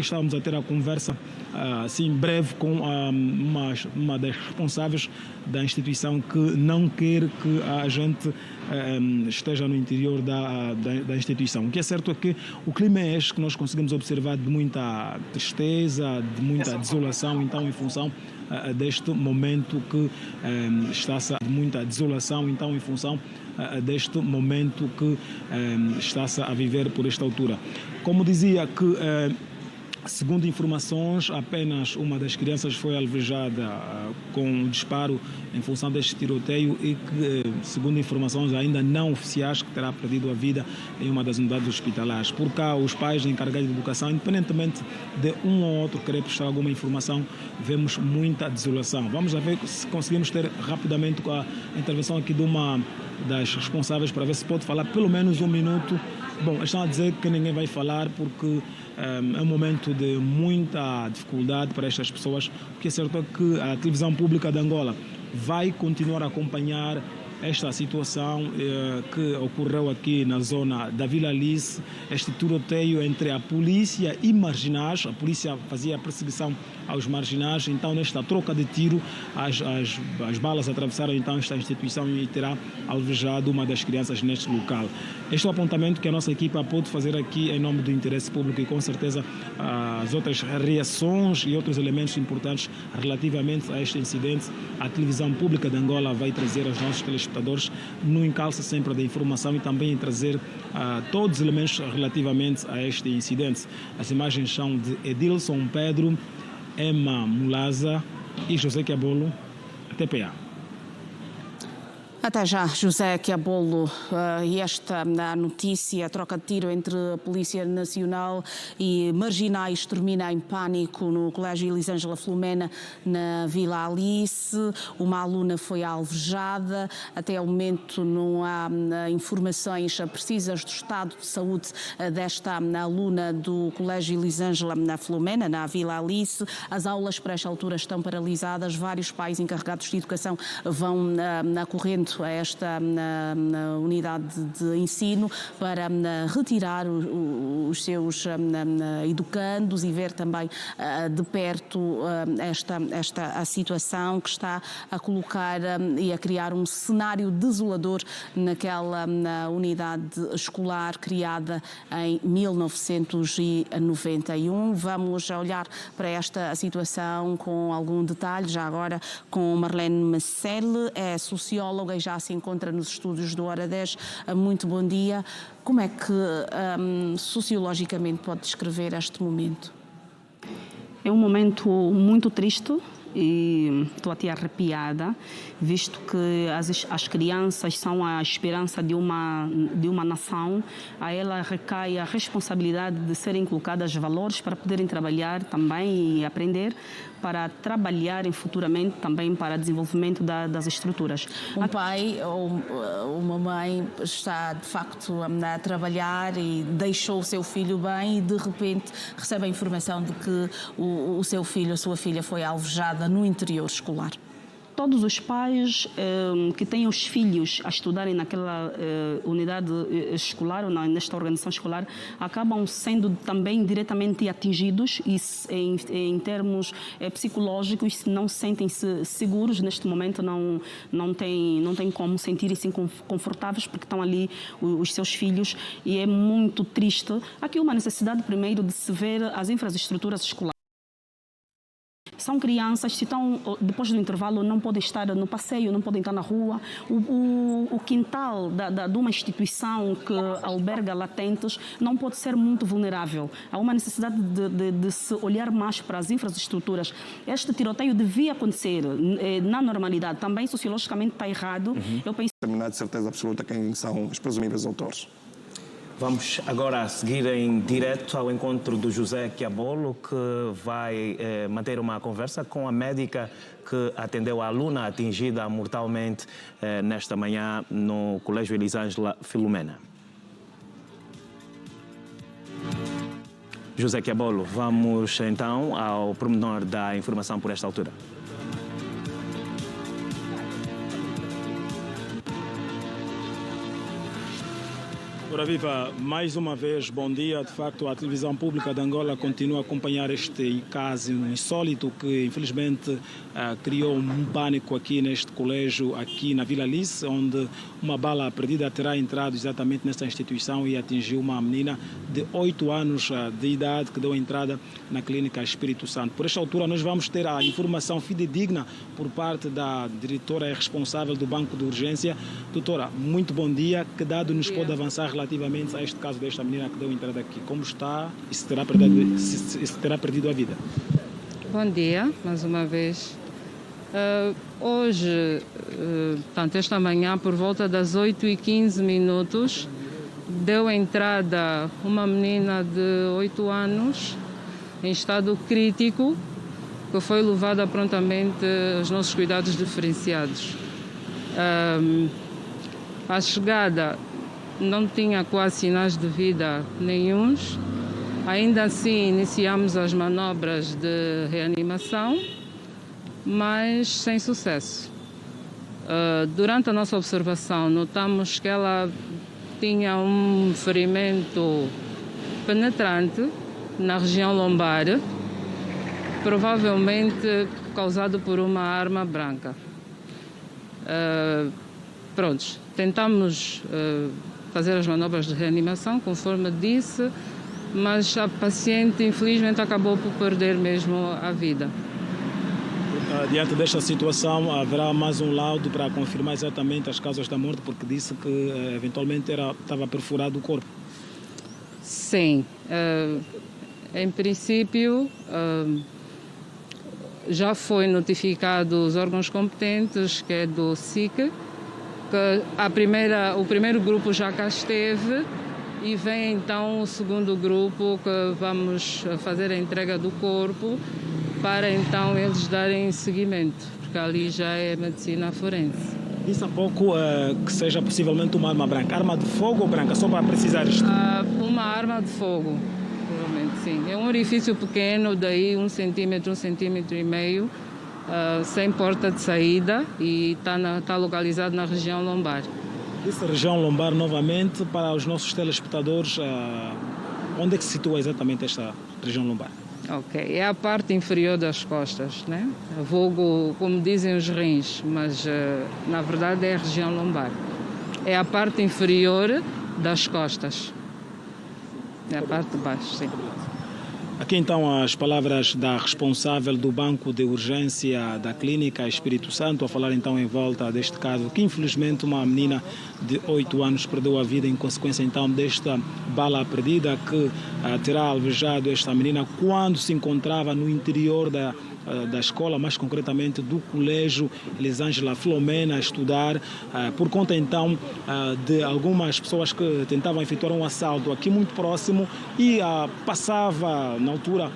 estávamos a ter a conversa assim breve com uma das responsáveis da instituição que não quer que a gente esteja no interior da instituição. O que é certo é que o clima é este que nós conseguimos observar, de muita tristeza, de muita desolação, então em função deste momento que está-se a viver por esta altura. Como dizia que segundo informações, apenas uma das crianças foi alvejada com um disparo em função deste tiroteio e que, segundo informações ainda não oficiais, que terá perdido a vida em uma das unidades hospitalares. Por cá, os pais encarregados de educação, independentemente de um ou outro querer prestar alguma informação, vemos muita desolação. Vamos ver se conseguimos ter rapidamente a intervenção aqui de uma das responsáveis para ver se pode falar pelo menos um minuto. Bom, estão a dizer que ninguém vai falar porque é um momento de muita dificuldade para estas pessoas. O que é certo é que a televisão pública de Angola vai continuar a acompanhar esta situação que ocorreu aqui na zona da Vila Alice, este tiroteio entre a polícia e marginais. A polícia fazia a perseguição aos marginais, então nesta troca de tiro as balas atravessaram então esta instituição e terá alvejado uma das crianças neste local. Este é o apontamento que a nossa equipa pôde fazer aqui em nome do interesse público e com certeza as outras reações e outros elementos importantes relativamente a este incidente, a televisão pública de Angola vai trazer aos nossos telespectadores no encalço sempre da informação e também em trazer todos os elementos relativamente a este incidente. As imagens são de Edilson Pedro, Emma Mulaza e José Quiabolo, TPA. Até já, José Quiabolo. E esta notícia, a troca de tiro entre a Polícia Nacional e marginais termina em pânico no Colégio Elisângela Filomena, na Vila Alice. Uma aluna foi alvejada. Até ao momento não há informações precisas do estado de saúde desta aluna do Colégio Elisângela Filomena, na Vila Alice. As aulas para esta altura estão paralisadas. Vários pais encarregados de educação vão correndo a esta unidade de ensino para retirar os seus educandos e ver também de perto esta situação que está a colocar e a criar um cenário desolador naquela unidade escolar criada em 1991. Vamos olhar para esta situação com algum detalhe, já agora com Marlene Macele, é socióloga e já se encontra nos estúdios do Hora 10. Muito bom dia. Como é que sociologicamente pode descrever este momento? É um momento muito triste e estou até arrepiada, visto que as crianças são a esperança de uma nação. A ela recai a responsabilidade de serem colocadas valores para poderem trabalhar também e aprender, para trabalharem futuramente também para desenvolvimento das estruturas. Um pai ou uma mãe está de facto a trabalhar e deixou o seu filho bem e de repente recebe a informação de que o seu filho, a sua filha foi alvejada no interior escolar. Todos os pais que têm os filhos a estudarem naquela unidade escolar ou nesta organização escolar acabam sendo também diretamente atingidos e em termos psicológicos não sentem-se seguros neste momento, não têm como sentirem-se confortáveis porque estão ali os seus filhos e é muito triste. Há aqui uma necessidade primeiro de se ver as infraestruturas escolares. São crianças, se estão, depois do intervalo, não podem estar no passeio, não podem estar na rua. O quintal de uma instituição que alberga latentes não pode ser muito vulnerável. Há uma necessidade de se olhar mais para as infraestruturas. Este tiroteio devia acontecer na normalidade. Também, sociologicamente, está errado. Eu penso... Terminar de certeza absoluta quem são os presumíveis autores. Vamos agora a seguir em direto ao encontro do José Quiabolo, que vai manter uma conversa com a médica que atendeu a aluna atingida mortalmente nesta manhã no Colégio Elisângela Filomena. José Quiabolo, vamos então ao pormenor da informação por esta altura. Ora viva, mais uma vez, bom dia. De facto, a televisão pública de Angola continua a acompanhar este caso insólito que, infelizmente, criou um pânico aqui neste colégio, aqui na Vila Alice, onde uma bala perdida terá entrado exatamente nesta instituição e atingiu uma menina de 8 anos de idade que deu entrada na clínica Espírito Santo. Por esta altura, nós vamos ter a informação fidedigna por parte da diretora responsável do Banco de Urgência. Doutora, muito bom dia. Que dado nos pode avançar relativamente a este caso desta menina que deu entrada aqui? Como está e se terá perdido a vida? Bom dia, mais uma vez. Hoje, portanto, esta manhã, por volta das 8h15, deu entrada uma menina de 8 anos em estado crítico, que foi levada prontamente aos nossos cuidados diferenciados. A chegada não tinha quase sinais de vida nenhuns. Ainda assim, iniciamos as manobras de reanimação, mas sem sucesso. Durante a nossa observação, notamos que ela tinha um ferimento penetrante na região lombar, provavelmente causado por uma arma branca. Tentamos fazer as manobras de reanimação, conforme disse, mas a paciente, infelizmente, acabou por perder mesmo a vida. Diante desta situação, haverá mais um laudo para confirmar exatamente as causas da morte, porque disse que eventualmente estava perfurado o corpo. Sim. Em princípio, já foi notificado os órgãos competentes, que é do SIC, que o primeiro grupo já cá esteve e vem então o segundo grupo, que vamos fazer a entrega do corpo para então eles darem seguimento, porque ali já é medicina forense. Disse há pouco que seja possivelmente uma arma branca. Arma de fogo ou branca? Só para precisar isto. Uma arma de fogo, provavelmente sim. É um orifício pequeno, daí 1 centímetro, 1,5 centímetros, sem porta de saída e está localizado na região lombar. Essa região lombar, novamente, para os nossos telespectadores, onde é que se situa exatamente esta região lombar? Ok, é a parte inferior das costas, né? Vulgo, como dizem os rins, mas na verdade é a região lombar. É a parte inferior das costas. É a parte de baixo, sim. Aqui então as palavras da responsável do Banco de Urgência da Clínica Espírito Santo, a falar então em volta deste caso, que infelizmente uma menina de 8 anos perdeu a vida em consequência então desta bala perdida que terá alvejado esta menina quando se encontrava no interior da escola, mais concretamente do Colégio Elisângela Flomena, a estudar, por conta então de algumas pessoas que tentavam efetuar um assalto aqui muito próximo e passava na altura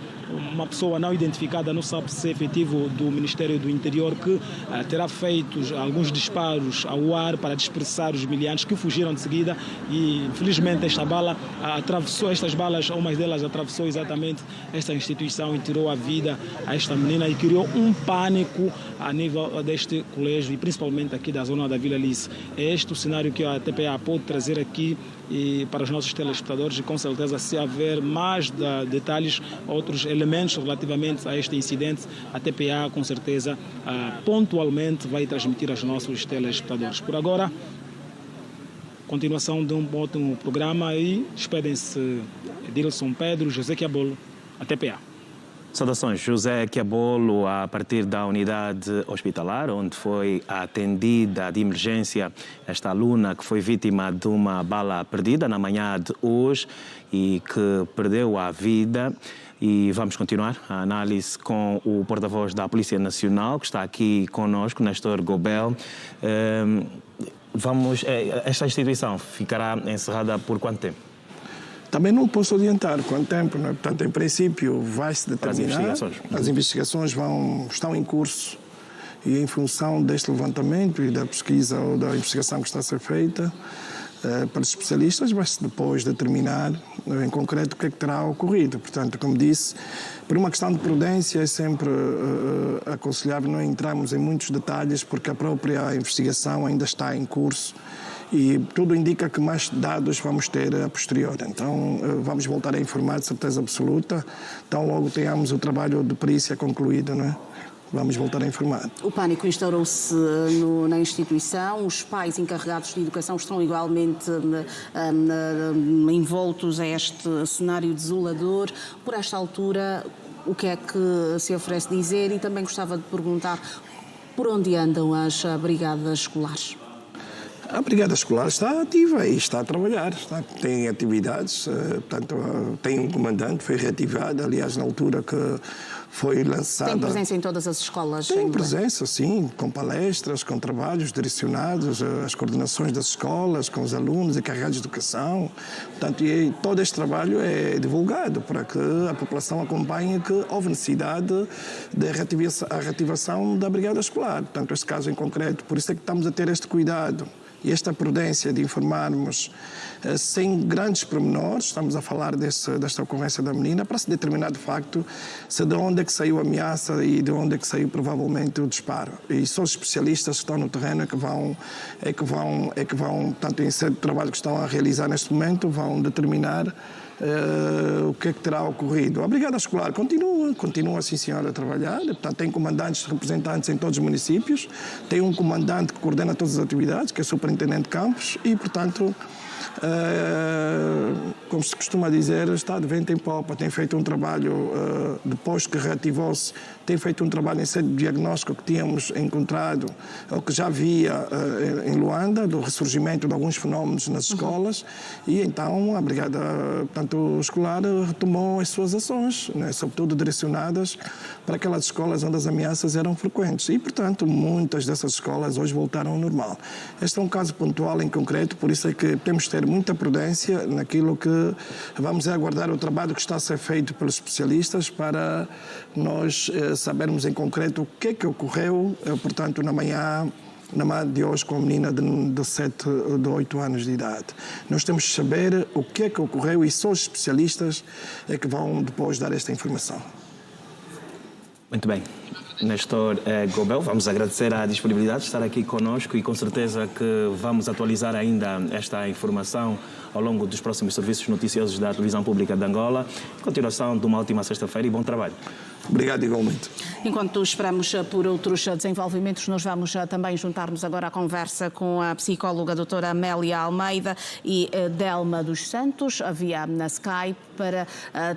uma pessoa não identificada, não sabe se é efetivo do Ministério do Interior, que terá feito alguns disparos ao ar para dispersar os miliantes que fugiram de seguida e infelizmente estas balas, uma delas atravessou exatamente esta instituição e tirou a vida a esta menina e criou um pânico a nível deste colégio e principalmente aqui da zona da Vila Alice. É este o cenário que a TPA pode trazer aqui e para os nossos telespectadores e com certeza se haver mais detalhes, outros elementos relativamente a este incidente, a TPA com certeza pontualmente vai transmitir aos nossos telespectadores. Por agora, continuação de um ótimo programa e despedem-se Edilson Pedro, José Quiabolo, a TPA. Saudações, José Quiabolo, a partir da unidade hospitalar, onde foi atendida de emergência esta aluna que foi vítima de uma bala perdida na manhã de hoje e que perdeu a vida. E vamos continuar a análise com o porta-voz da Polícia Nacional, que está aqui conosco, Nestor Gobel. Esta instituição ficará encerrada por quanto tempo? Também não posso adiantar quanto tempo, não é? Portanto, em princípio, vai-se determinar. As investigações estão em curso e em função deste levantamento e da pesquisa ou da investigação que está a ser feita pelos especialistas, vai-se depois determinar em concreto o que é que terá ocorrido. Portanto, como disse, por uma questão de prudência é sempre aconselhável não entrarmos em muitos detalhes porque a própria investigação ainda está em curso e tudo indica que mais dados vamos ter a posterior. Então, vamos voltar a informar de certeza absoluta. Então, logo tenhamos o trabalho de perícia concluído, não é? Vamos voltar a informar. O pânico instaurou-se na instituição, os pais encarregados de educação estão igualmente envoltos a este cenário desolador. Por esta altura, o que é que se oferece dizer? E também gostava de perguntar por onde andam as brigadas escolares? A Brigada Escolar está ativa e está a trabalhar, tem atividades, portanto, tem um comandante, foi reativado, aliás, na altura que foi lançada... Tem presença em todas as escolas? Tem presença, sim, com palestras, com trabalhos direcionados, as coordenações das escolas, com os alunos encarregados de educação. Portanto, e todo este trabalho é divulgado para que a população acompanhe que houve necessidade de reativação da Brigada Escolar. Portanto, este caso em concreto, por isso é que estamos a ter este cuidado e esta prudência de informarmos sem grandes pormenores, estamos a falar desta ocorrência da menina, para se determinar de facto se de onde é que saiu a ameaça e de onde é que saiu provavelmente o disparo. E só os especialistas que estão no terreno é que vão, tanto em sede de trabalho que estão a realizar neste momento, vão determinar o que é que terá ocorrido. A Brigada Escolar continua sim senhora a trabalhar, portanto tem comandantes, representantes em todos os municípios, tem um comandante que coordena todas as atividades, que é o Superintendente de Campos, e portanto, como se costuma dizer, está de vento em popa, tem feito um trabalho, depois que reativou-se, tem feito um trabalho em sede de diagnóstico que tínhamos encontrado, ou que já havia em Luanda, do ressurgimento de alguns fenómenos nas escolas, e então a Brigada, portanto, Escolar retomou as suas ações, né, sobretudo direcionadas para aquelas escolas onde as ameaças eram frequentes. E, portanto, muitas dessas escolas hoje voltaram ao normal. Este é um caso pontual em concreto, por isso é que temos de ter muita prudência naquilo que vamos aguardar o trabalho que está a ser feito pelos especialistas para nós sabermos em concreto o que é que ocorreu, portanto, na manhã de hoje com a menina de 8 anos de idade. Nós temos de saber o que é que ocorreu e só os especialistas é que vão depois dar esta informação. Muito bem. Nestor Gobel, vamos agradecer a disponibilidade de estar aqui conosco e com certeza que vamos atualizar ainda esta informação ao longo dos próximos serviços noticiosos da Televisão Pública de Angola. Continuação de uma ótima sexta-feira e bom trabalho. Obrigado igualmente. Enquanto esperamos por outros desenvolvimentos, nós vamos também juntar-nos agora à conversa com a psicóloga doutora Amélia Almeida e Delma dos Santos, via na Skype, para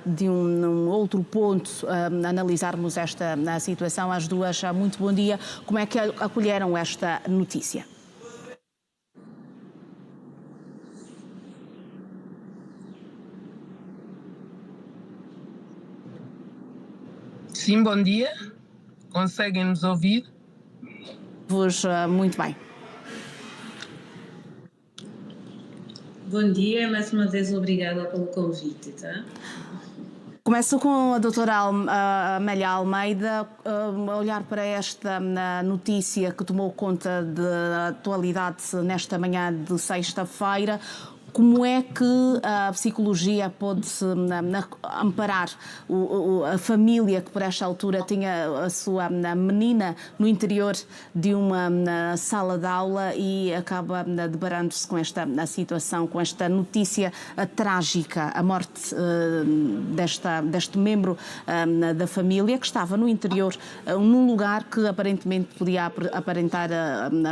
de um outro ponto analisarmos esta situação. Às duas, muito bom dia. Como é que acolheram esta notícia? Sim, bom dia. Conseguem nos ouvir? Muito bem. Bom dia, mais uma vez obrigada pelo convite, tá? Começo com a doutora Amélia Almeida, a olhar para esta notícia que tomou conta da atualidade nesta manhã de sexta-feira. Como é que a psicologia pode amparar a família que por esta altura tinha a sua menina no interior de uma sala de aula e acaba deparando-se com esta situação, com esta notícia trágica, a morte deste membro da família que estava no interior, num lugar que aparentemente podia aparentar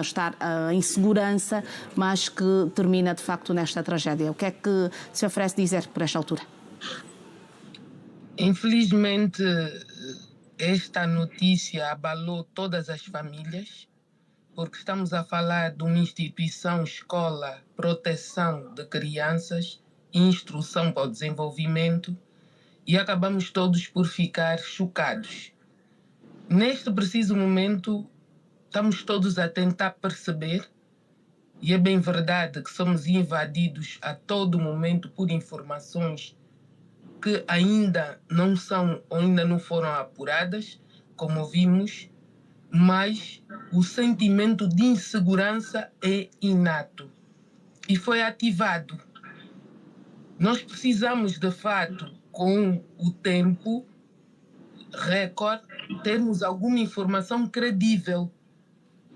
estar em segurança, mas que termina de facto nesta tragédia. O que é que se oferece dizer por esta altura? Infelizmente, esta notícia abalou todas as famílias, porque estamos a falar de uma instituição, escola, proteção de crianças, instrução para o desenvolvimento, e acabamos todos por ficar chocados. Neste preciso momento, estamos todos a tentar perceber. E é bem verdade que somos invadidos a todo momento por informações que ainda não são ou ainda não foram apuradas, como vimos, mas o sentimento de insegurança é inato e foi ativado. Nós precisamos, de fato, com o tempo recorde, termos alguma informação credível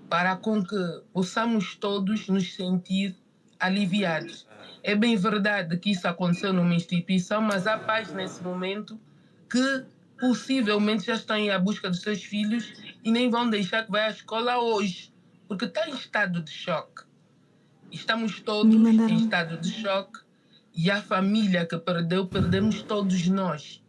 para com que possamos todos nos sentir aliviados. É bem verdade que isso aconteceu numa instituição, mas há pais nesse momento que possivelmente já estão à busca dos seus filhos e nem vão deixar que vá à escola hoje, porque está em estado de choque. Estamos todos em estado de choque e a família que perdeu, perdemos todos nós.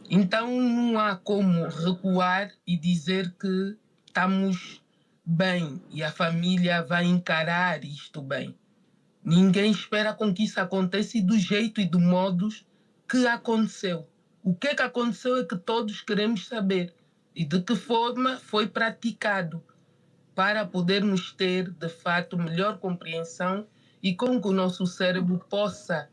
Então não há como recuar e dizer que estamos bem e a família vai encarar isto bem. Ninguém espera com que isso aconteça e do jeito e do modo que aconteceu. O que aconteceu é que todos queremos saber e de que forma foi praticado para podermos ter, de fato, melhor compreensão e com que o nosso cérebro possa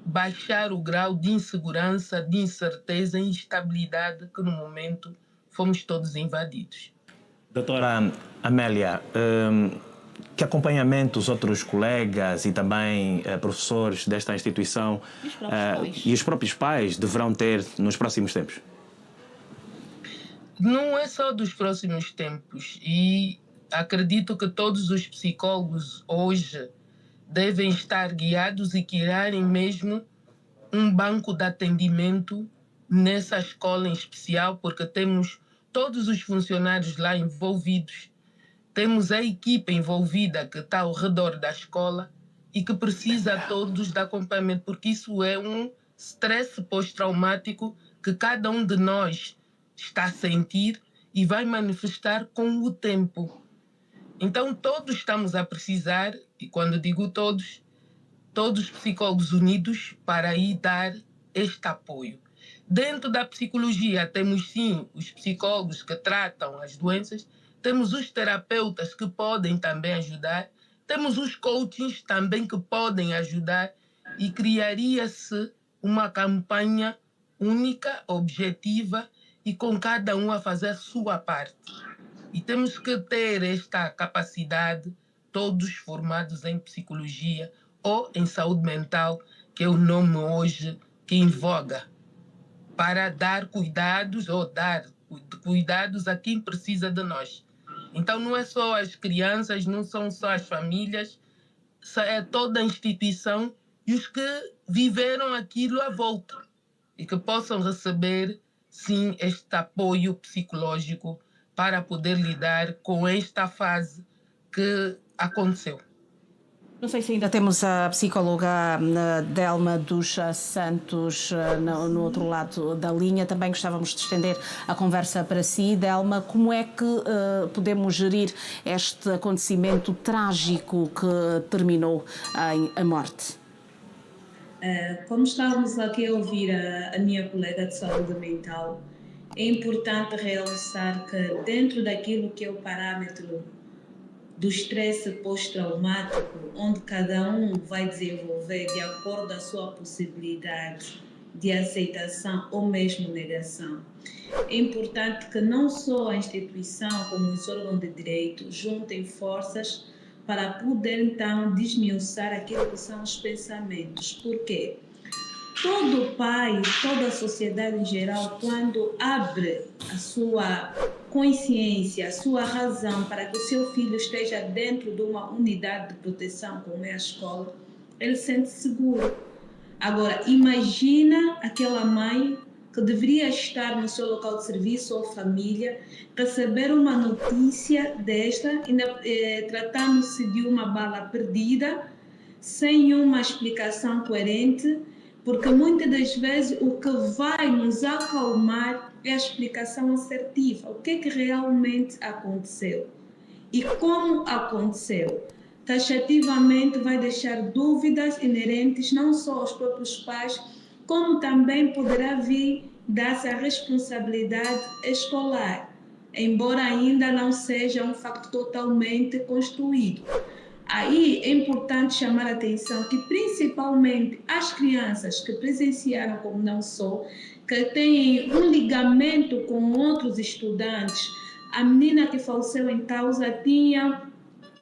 baixar o grau de insegurança, de incerteza e instabilidade que no momento fomos todos invadidos. Doutora Amélia, que acompanhamento os outros colegas e também professores desta instituição e os próprios pais deverão ter nos próximos tempos? Não é só dos próximos tempos e acredito que todos os psicólogos hoje devem estar guiados e criarem mesmo um banco de atendimento nessa escola em especial, porque temos todos os funcionários lá envolvidos, temos a equipe envolvida que está ao redor da escola e que precisa todos de acompanhamento, porque isso é um estresse pós-traumático que cada um de nós está a sentir e vai manifestar com o tempo. Então todos estamos a precisar, e quando digo todos os psicólogos unidos para aí dar este apoio. Dentro da psicologia temos sim os psicólogos que tratam as doenças, temos os terapeutas que podem também ajudar, temos os coachings também que podem ajudar e criaria-se uma campanha única, objetiva e com cada um a fazer a sua parte. E temos que ter esta capacidade, todos formados em psicologia ou em saúde mental, que é o nome hoje que em voga, para dar cuidados ou dar cuidados a quem precisa de nós. Então não é só as crianças, não são só as famílias, é toda a instituição e os que viveram aquilo à volta e que possam receber, sim, este apoio psicológico para poder lidar com esta fase que aconteceu. Não sei se ainda temos a psicóloga Delma dos Santos no outro lado da linha. Também gostávamos de estender a conversa para si. Delma, como é que podemos gerir este acontecimento trágico que terminou em morte? Como estávamos aqui a ouvir a minha colega de saúde mental, é importante realçar que dentro daquilo que é o parâmetro do estresse pós-traumático, onde cada um vai desenvolver de acordo com a sua possibilidade de aceitação ou mesmo negação. É importante que não só a instituição como os órgãos de direito juntem forças para poder então desmiuçar aquilo que são os pensamentos. Por quê? Todo pai, toda a sociedade em geral, quando abre a sua consciência, a sua razão para que o seu filho esteja dentro de uma unidade de proteção como é a escola, ele se sente seguro. Agora, imagina aquela mãe que deveria estar no seu local de serviço ou família, receber uma notícia desta, tratando-se de uma bala perdida, sem uma explicação coerente, porque muitas das vezes o que vai nos acalmar é a explicação assertiva. O que é que realmente aconteceu? E como aconteceu? Taxativamente vai deixar dúvidas inerentes não só aos próprios pais, como também poderá vir dar-se a responsabilidade escolar, embora ainda não seja um facto totalmente construído. Aí é importante chamar a atenção que principalmente as crianças que presenciaram, como não só, que têm um ligamento com outros estudantes, a menina que faleceu em causa tinha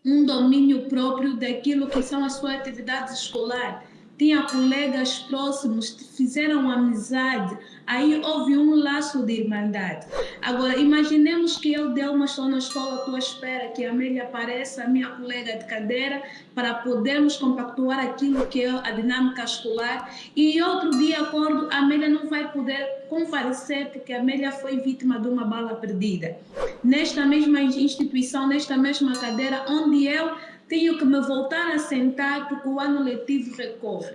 um domínio próprio daquilo que são as suas atividades escolares, tinha colegas próximos, fizeram amizade, aí houve um laço de irmandade. Agora, imaginemos que eu, Delma, estou na escola, estou à espera que a Amélia apareça, a minha colega de cadeira, para podermos compactuar aquilo que é a dinâmica escolar, e outro dia acordo, a Amélia não vai poder comparecer porque a Amélia foi vítima de uma bala perdida. Nesta mesma instituição, nesta mesma cadeira, onde eu tenho que me voltar a sentar porque o ano letivo recorre.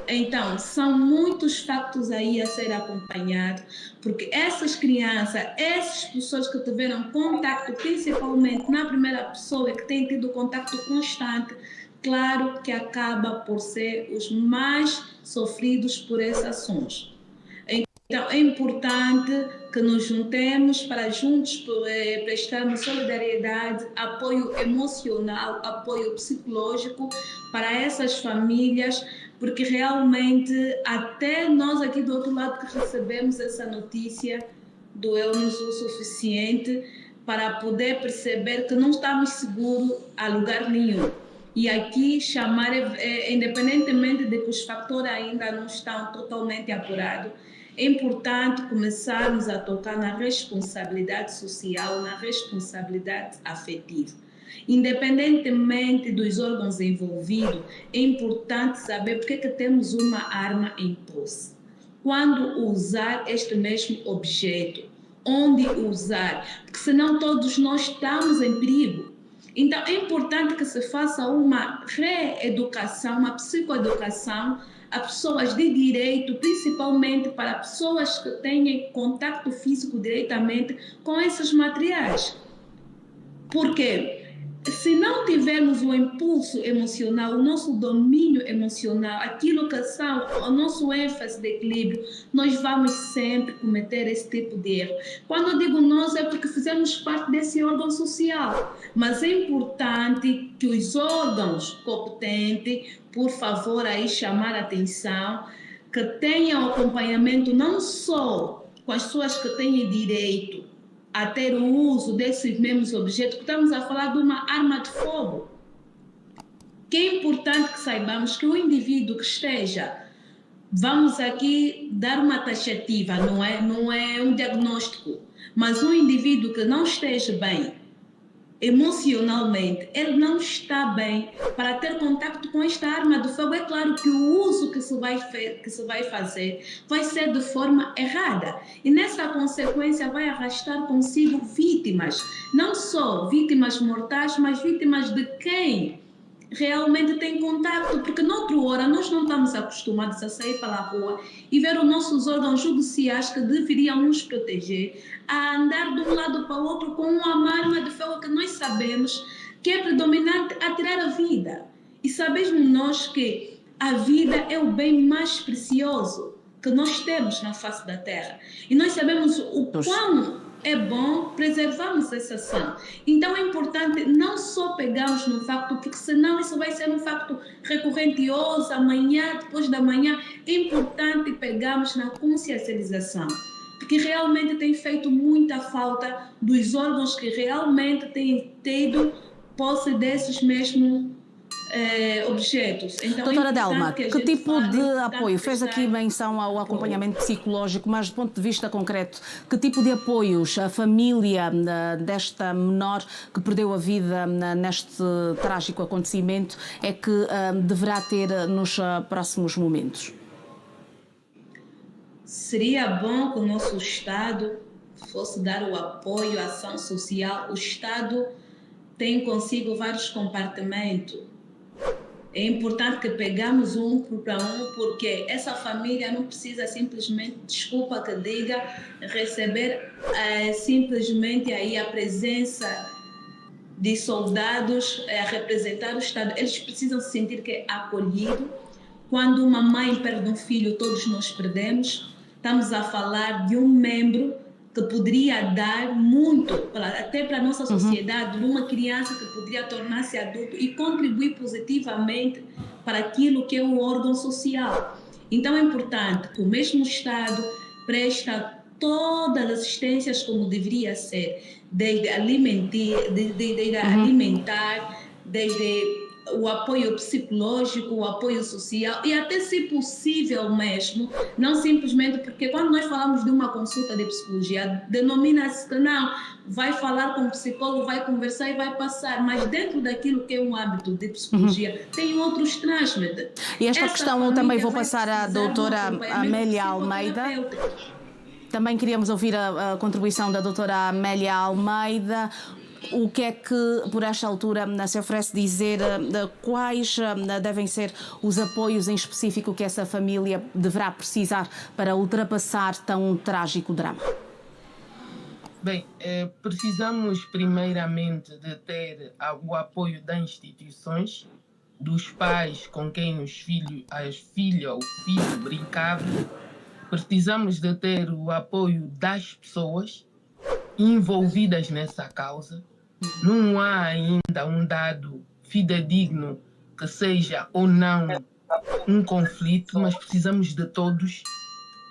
Então, são muitos factos aí a ser acompanhados, porque essas crianças, essas pessoas que tiveram contato, principalmente na primeira pessoa, que têm tido contato constante, claro que acaba por ser os mais sofridos por essas ações. Então, é importante que nos juntemos para juntos prestarmos solidariedade, apoio emocional, apoio psicológico para essas famílias, porque realmente até nós aqui do outro lado que recebemos essa notícia doeu-nos o suficiente para poder perceber que não estamos seguros a lugar nenhum. E aqui chamar, independentemente de que os fatores ainda não estão totalmente apurados, é importante começarmos a tocar na responsabilidade social, na responsabilidade afetiva. Independentemente dos órgãos envolvidos, é importante saber porque que temos uma arma em posse. Quando usar este mesmo objeto, onde usar, porque senão todos nós estamos em perigo. Então é importante que se faça uma reeducação, uma psicoeducação a pessoas de direito, principalmente para pessoas que tenham contato físico diretamente com esses materiais. Porque se não tivermos o impulso emocional, o nosso domínio emocional, aquilo que são o nosso ênfase de equilíbrio, nós vamos sempre cometer esse tipo de erro. Quando eu digo nós, é porque fizemos parte desse órgão social. Mas é importante que os órgãos competentes, por favor, aí chamar a atenção, que tenham acompanhamento não só com as pessoas que têm direito a ter o uso desses mesmos objetos, porque estamos a falar de uma arma de fogo. Que é importante que saibamos que o indivíduo que esteja, vamos aqui dar uma taxativa, não é um diagnóstico, mas um indivíduo que não esteja bem emocionalmente, ele não está bem para ter contato com esta arma de fogo. É claro que o uso que se vai fazer vai ser de forma errada. E nessa consequência vai arrastar consigo vítimas. Não só vítimas mortais, mas vítimas de quem realmente tem contato, porque noutra hora nós não estamos acostumados a sair para a rua e ver os nossos órgãos judiciais que deveriam nos proteger, a andar de um lado para o outro com uma arma de fogo que nós sabemos que é predominante a tirar a vida. E sabemos nós que a vida é o bem mais precioso que nós temos na face da Terra. E nós sabemos o quão é bom preservarmos essa ação. Então é importante não só pegarmos no facto, porque senão isso vai ser um facto recorrente hoje, amanhã, depois da manhã. É importante pegarmos na consciencialização, porque realmente tem feito muita falta dos órgãos que realmente têm tido posse desses mesmos objetos. Então, doutora Delma, que tipo de apoio? Fez aqui menção ao acompanhamento psicológico, mas do ponto de vista concreto, que tipo de apoios a família desta menor que perdeu a vida neste trágico acontecimento é que deverá ter nos próximos momentos? Seria bom que o nosso Estado fosse dar o apoio à ação social. O Estado tem consigo vários compartimentos. É importante que pegamos um para um, porque essa família não precisa simplesmente, desculpa que diga, receber simplesmente aí a presença de soldados a representar o Estado. Eles precisam se sentir que é acolhido. Quando uma mãe perde um filho, todos nós perdemos. Estamos a falar de um membro que poderia dar muito, até para a nossa sociedade, de uma criança que poderia tornar-se adulto e contribuir positivamente para aquilo que é o órgão social. Então é importante que o mesmo Estado presta todas as assistências como deveria ser, desde alimentar, desde o apoio psicológico, o apoio social e até, se possível mesmo, não simplesmente porque quando nós falamos de uma consulta de psicologia, denomina-se que não, vai falar com o psicólogo, vai conversar e vai passar, mas dentro daquilo que é um hábito de psicologia, tem outros trânsmitos. E esta questão também vou passar à doutora Amélia Almeida. Também queríamos ouvir a contribuição da doutora Amélia Almeida. O que é que, por esta altura, se oferece dizer quais devem ser os apoios em específico que essa família deverá precisar para ultrapassar tão trágico drama? Bem, precisamos primeiramente de ter o apoio das instituições, dos pais com quem a filha ou o filho brincava. Precisamos de ter o apoio das pessoas envolvidas nessa causa. Não há ainda um dado fidedigno que seja ou não um conflito, mas precisamos de todos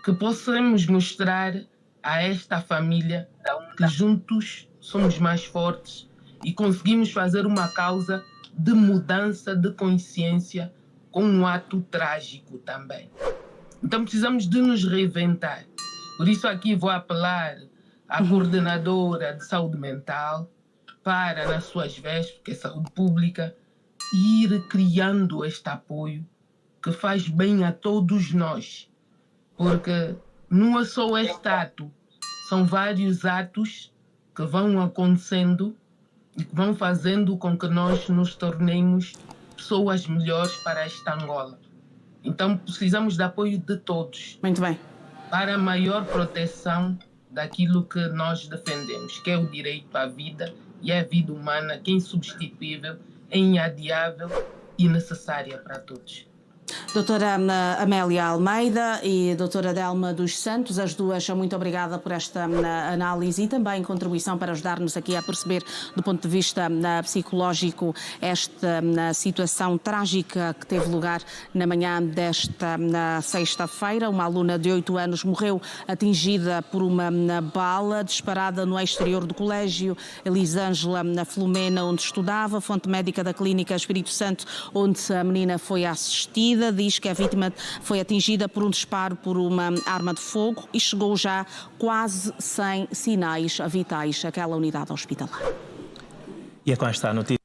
que possamos mostrar a esta família que juntos somos mais fortes e conseguimos fazer uma causa de mudança de consciência com um ato trágico também. Então precisamos de nos reinventar. Por isso aqui vou apelar à coordenadora de saúde mental para, nas suas vestes, que é saúde pública, ir criando este apoio que faz bem a todos nós. Porque não é só este ato, são vários atos que vão acontecendo e que vão fazendo com que nós nos tornemos pessoas melhores para esta Angola. Então precisamos de apoio de todos. Muito bem. Para maior proteção daquilo que nós defendemos, que é o direito à vida e a vida humana, que é insubstituível, é inadiável e necessária para todos. Doutora Amélia Almeida e doutora Delma dos Santos, as duas, muito obrigada por esta análise e também contribuição para ajudar-nos aqui a perceber, do ponto de vista psicológico, esta situação trágica que teve lugar na manhã desta sexta-feira. Uma aluna de 8 anos morreu atingida por uma bala disparada no exterior do colégio Elisângela Flumena, onde estudava. Fonte médica da Clínica Espírito Santo, onde a menina foi assistida, diz que a vítima foi atingida por um disparo por uma arma de fogo e chegou já quase sem sinais vitais àquela unidade hospitalar. E é com esta notícia